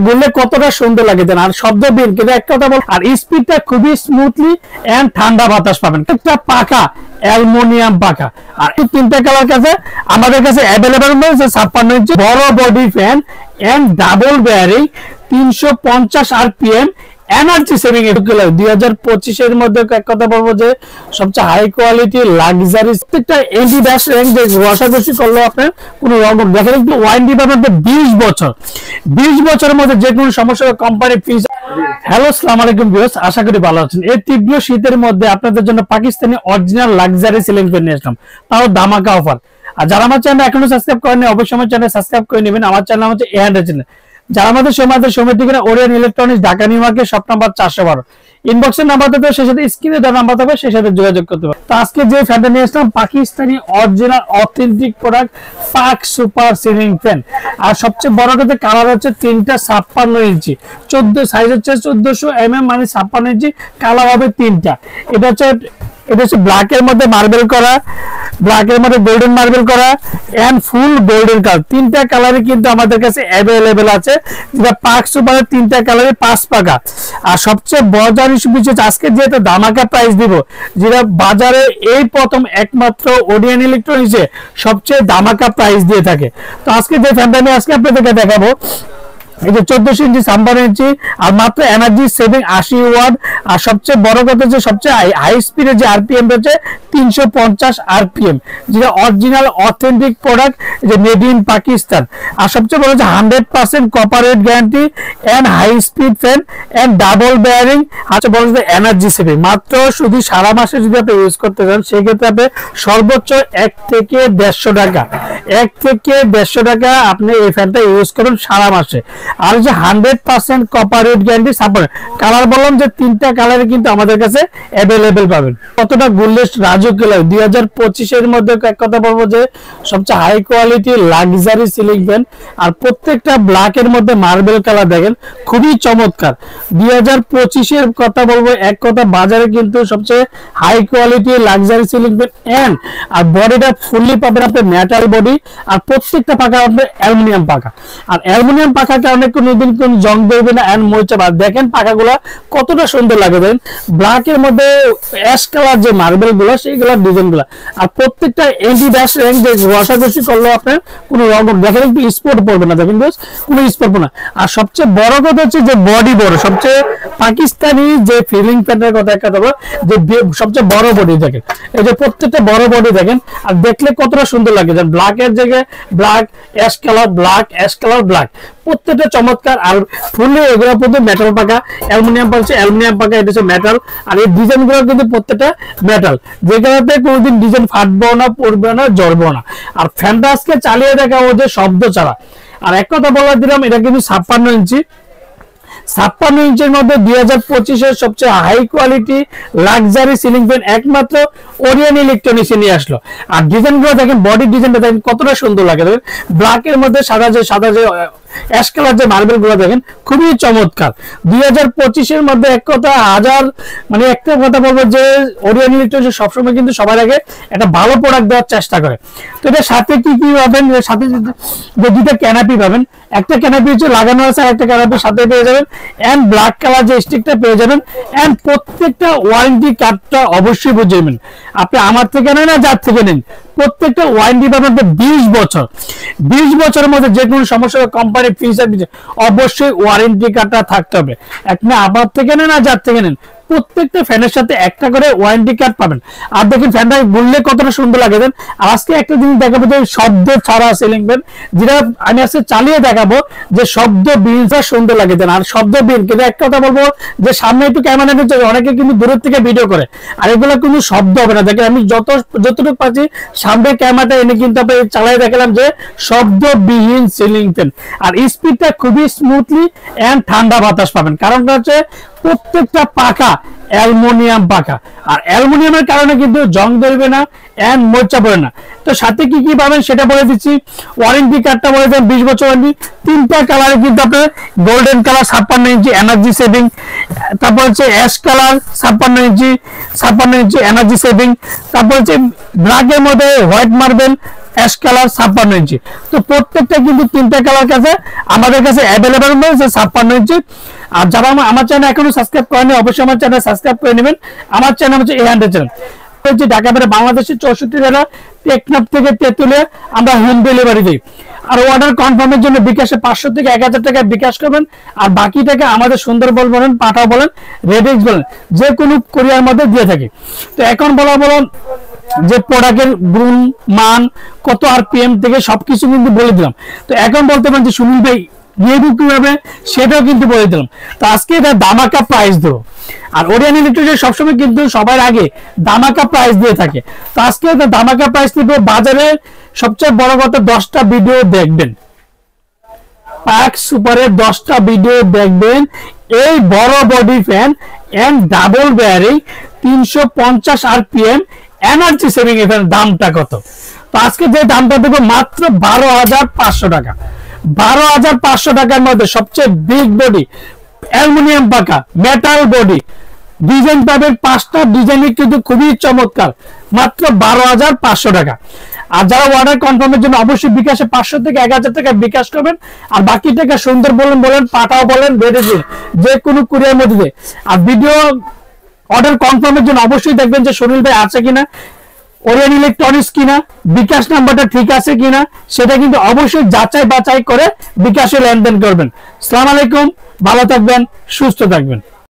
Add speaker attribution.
Speaker 1: বললে কতটা সুন্দর লাগে দেন। আর শব্দ বিন কিন্তু এক কথা বল, আর স্পিডটা খুবই স্মুথলি এন্ড ঠান্ডা বাতাস পাবেন। একটা পাকা অ্যালুমিনিয়াম পাকা। আর এই তিনটা কালার কাছে আমাদের কাছে অ্যাভেলেবল রয়েছে। 56 ইঞ্চি বড় body fan and double bearing 350 RPM energy saving. 2025 এর মধ্যে এক কথা বলবো যে সবচেয়ে হাই কোয়ালিটি লাক্সারি প্রত্যেকটা এন্টি ব্যাশ র্যাঙ্ক ঘষাঘষি করলে আপনার কোনো রকম দেখেন একটু ওয়ারেন্টি পাবেন 20 বছর। 20 বছরের মধ্যে যে কোনো সমস্যা কোম্পানি ফিস। হ্যালো আসসালামু আলাইকুম ভিউয়ার্স, আশা করি ভালো আছেন। এই তীব্র শীতের মধ্যে আপনাদের জন্য Pakistani original luxury ceiling fan নিয়ে আসলাম, তাও ধামাকা অফার। আর যারা আমার চ্যানেল এখনো সাবস্ক্রাইব করেননি অবশ্যই আমার চ্যানেল সাবস্ক্রাইব করে নেবেন। আমার চ্যানেল হচ্ছে এআরডি চ্যানেল। যারা আমাদের সময় থেকে Orion electronics Dhaka New Market shop number 412 ইনবক্সের নাম্বার থাকবে, সেই সাথে স্ক্রিনে দেওয়া নাম্বার থাকবে, সেই সাথে যোগাযোগ করতে পারবে। তো আজকে যে ফ্যানটা নিয়ে আসলাম পাকিস্তানি অরিজিনাল অথেন্টিক প্রোডাক্ট পাক সুপার সিলিং ফ্যান। আর সবচেয়ে বড় কথা কালার হচ্ছে তিনটা 56 ইঞ্চি 14 সাইজ হচ্ছে 1400 mm মানে 56 ইঞ্চি কালার হবে তিনটা। এটা হচ্ছে ব্ল্যাক এর মধ্যে মার্বেল করা, ব্ল্যাক এর মধ্যে গোল্ডেন মার্বেল করা এন্ড ফুল গোল্ডেন কালার। তিনটা কালারে কিন্তু আমাদের কাছে অ্যাভেলেবেল আছে, যেটা পাক সুপারের তিনটা কালারে 5 পাকা। আর সবচেয়ে মজার বিষয় আজকে যেটা ধামাকা প্রাইস দিব, যেটা বাজারে এই প্রথম একমাত্র ওরিয়ন ইলেকট্রনিক্সে সবচেয়ে ধামাকা প্রাইস দিয়ে থাকে। তো আজকে যে ফ্যানটা আমি আজকে আপনাদেরকে দেখাবো এই যে 1400 ইঞ্চি 56 ইঞ্চি আর মাত্র এনার্জি সেভিং 80 ওয়াট। আর সবচেয়ে বড় কথা যে সবচেয়ে হাই স্পিডের যে আরপিএম রয়েছে 350 RPM, যেটা অরিজিনাল অথেন্টিক প্রোডাক্ট, যে মেড ইন পাকিস্তান। আর সবচেয়ে বড় যে 100% copper rate guarantee and high speed fan and double bearing. আচ্ছা বড় যে এনার্জি সেভিং মাত্র শুধু সারা মাসে যদি আপনি ইউজ করতে চান সেক্ষেত্রে আপনি সর্বোচ্চ 1 থেকে 150 টাকা, 1 থেকে 150 টাকা আপনি এই ফ্যানটা ইউজ করুন সারা মাসে। আর যে 100% copper rate guarantee support colour বললাম যে তিনটা কালারে কিন্তু আমাদের কাছে অ্যাভেলেবেল পাবেন। কতটা গোল্ডেস্ট রাজকীয় 2025 এর মধ্যে এক কথা বলবো যে সবচেয়ে high quality luxury ceiling fan. আর প্রত্যেকটা ব্ল্যাক এর মধ্যে মার্বেল কালার দেখেন খুবই চমৎকার। 2025 এর কথা বলবো এক কথা বাজারে কিন্তু সবচেয়ে high quality luxury ceiling fan and আর বডিটা ফুললি পাবেন আপনি মেটাল বডি। আর প্রত্যেকটা পাকা আপনি অ্যালুমিনিয়াম পাকা। আর অ্যালুমিনিয়াম পাকা কারণে কোনোদিন কোন জং দেবে না এন্ড মরিচা। দেখেন পাকাগুলো কতটা সুন্দর লাগে, দেন ব্ল্যাক এর মধ্যে অ্যাশ কালার যে মার্বেল গুলো সেইগুলো ডিজাইন গুলো। আর প্রত্যেকটা এন্টি ব্যাশ র্যাঙ্ক যে ঘষাঘষি করলে আপনার কোনো রকম দেখেন একটু স্পট পড়বে না, দেখেন কোনো স্পট পড়বে না। আর সবচেয়ে বড় কথা হচ্ছে যে বডি বড়, সবচেয়ে পাকিস্তানি যে ফিলিং ফ্যানের কথা একটা বলবো যে সবচেয়ে বড় বডি দেখেন, এই যে প্রত্যেকটা বড় বডি দেখেন। আর দেখলে কতটা সুন্দর লাগে, যে ব্ল্যাক এর জায়গায় black ash colour, black ash colour black, প্রত্যেকটা চমৎকার। আর ফুললি এগুলো প্রত্যেক মেটাল পাকা, অ্যালুমিনিয়াম পাচ্ছে অ্যালুমিনিয়াম পাকা, এটা হচ্ছে মেটাল। আর এই ডিজাইন গুলো কিন্তু প্রত্যেকটা মেটাল, যেগুলোতে কোনোদিন ডিজাইন ফাটবো না, পড়বে না, জ্বলবো না। আর ফ্যানটা আজকে চালিয়ে দেখাবো যে শব্দ ছাড়া। আর এক কথা বলা দিলাম এটা কিন্তু 56 ইঞ্চি 56 ইঞ্চির মধ্যে 2025 এর সবচেয়ে high quality luxury ceiling fan একমাত্র ওরিয়ন ইলেকট্রনিক্স নিয়ে আসলো। আর ডিজাইন গুলো দেখেন, বডি ডিজাইনটা দেখেন কতটা সুন্দর লাগে। দেখেন ব্ল্যাক এর মধ্যে সাদা যে অ্যাশ কালার যে মার্বেল গুলো দেখেন খুবই চমৎকার। 2025 এর মধ্যে এক কথা মানে একটা কথা বলবো যে ওরিয়ন ইলেকট্রনিক্স সবসময় কিন্তু সবার আগে একটা ভালো প্রোডাক্ট দেওয়ার চেষ্টা করে। তো এটার সাথে কি পাবেন, সাথে যে দুটো ক্যানাপি পাবেন, একটা ক্যানাপি হচ্ছে লাগানো আছে আর একটা ক্যানাপি সাথে পেয়ে যাবেন এন্ড ব্ল্যাক কালার যে স্টিকটা পেয়ে যাবেন এন্ড প্রত্যেকটা ওয়ারেন্টি কার্ডটা অবশ্যই বুঝবেন। আপনি আমার থেকে নেন না যার থেকে নেন, প্রত্যেকটা ওয়ারেন্টি পাবেন 20 বছর। 20 বছরের মধ্যে যে কোনো সমস্যা কোম্পানি ফিচার অবশ্যই ওয়ারেন্টি কার্ডটা থাকতে হবে। আপনি আমার থেকে নেন না যার থেকে নেন, প্রত্যেকটা ফ্যানের সাথে একটা করে ওয়ারেন্টি কার্ড পাবেন। আর দেখেন ফ্যানটা বললে কতটা সুন্দর লাগে দেন। আর আজকে একটা জিনিস দেখাবো যে শব্দ ছাড়া সিলিং ফ্যান, যেটা আমি আজকে চালিয়ে দেখাবো যে শব্দ বিনটা সুন্দর লাগে দেন। আর শব্দ বিন কিন্তু একটা কথা বলবো যে সামনে একটু ক্যামেরা নিতে অনেকে কিন্তু দূরের থেকে ভিডিও করে, আর এগুলো কিন্তু শব্দ হবে না। দেখেন আমি যতটুকু পাচ্ছি সামনে ক্যামেরাটা এনে কিন্তু আপনি চালিয়ে দেখালাম যে শব্দবিহীন সিলিং ফ্যান। আর স্পিডটা খুবই স্মুথলি এন্ড ঠান্ডা বাতাস পাবেন, কারণটা হচ্ছে প্রত্যেকটা পাকা অ্যালুমিনিয়াম পাকা। আর অ্যালুমিনিয়ামের কারণে কিন্তু জং ধরবে না এন্ড মরিচা পড়ে না। তো সাথে কি কি পাবেন সেটা বলে দিচ্ছি। ওয়ারেন্টি কার্ডটা বলে দেন 20 বছর ওয়ারেন্টি। তিনটা কালারে কিন্তু আপনার গোল্ডেন কালার 56 ইঞ্চি এনার্জি সেভিং, তারপর হচ্ছে অ্যাশ কালার 56 ইঞ্চি এনার্জি সেভিং, তারপর হচ্ছে ব্ল্যাক এর মধ্যে হোয়াইট মার্বেল অ্যাশ কালার 56 ইঞ্চি। তো প্রত্যেকটা কিন্তু তিনটা কালার কাছে আমাদের কাছে অ্যাভেলেবল রয়েছে 56 ইঞ্চি। আর যারা আমার চ্যানেল এখনো সাবস্ক্রাইব করেনি অবশ্যই আমার চ্যানেল সাবস্ক্রাইব করে নেবেন। আমার চ্যানেল হচ্ছে A100 চ্যানেল, হচ্ছে ঢাকা বাইরে বাংলাদেশের 64 জেলা টেকনাফ থেকে তেতুলিয়া আমরা হোম ডেলিভারি দিই। আর অর্ডার কনফার্মের জন্য বিকাশে 500 থেকে 1000 টাকা বিকাশ করবেন, আর বাকি টাকা আমাদের সুন্দরবন বলেন, পাঠাও বলেন, রেডিক্স বলেন, যে কোনো কুরিয়ার মধ্যে দিয়ে থাকি। তো এখন বলুন যে প্রোডাক্টের গুণ মান কত RPM থেকে সবকিছু কিন্তু বলে দিলাম। তো এখন বলতে পারেন যে সুনীল ভাই রিভিউ কিভাবে, সেটাও কিন্তু বলে দিলাম। তো আজকে এটা দামাকা প্রাইস দেবো, আর ওরিয়ন ইলেকট্রিক সবসময় কিন্তু সবার আগে দামাকা প্রাইস দিয়ে থাকে। তো আজকে এটা দামাকা প্রাইস দিব। বাজারে সবচেয়ে বড় কথা 10টা ভিডিও দেখবেন, পাক সুপারের 10টা ভিডিও দেখবেন। এই বড় body fan and double bearing 350 RPM energy saving এর দামটা কত? তো আজকে যে দামটা দেবো মাত্র 12,500 টাকা। 12,500 টাকার মধ্যে সবচেয়ে বিগ বডি অ্যালুমিনিয়াম পাকা মেটাল বডি ডিজাইন পাবেন। 5টা ডিজাইন কিন্তু খুবই চমৎকার, মাত্র 12,500 টাকা। আর যারা অর্ডার কনফার্মের জন্য অবশ্যই বিকাশে 500 থেকে 1000 টাকা বিকাশ করবেন, আর বাকি টাকা সুন্দর বলেন, পাঠাও বলেন, রেডি যে কোনো কুরিয়ার মধ্যে। আর ভিডিও অর্ডার কনফার্মের জন্য অবশ্যই দেখবেন যে সুনীল ভাই আছে কিনা, ওরিয়ন ইলেকট্রনিক্স কিনা, বিকাশ নাম্বারটা ঠিক আছে কিনা, সেটা কিন্তু অবশ্যই যাচাই বাছাই করে বিকাশে লেনদেন করবেন। আসসালামু আলাইকুম, ভালো থাকবেন, সুস্থ থাকবেন।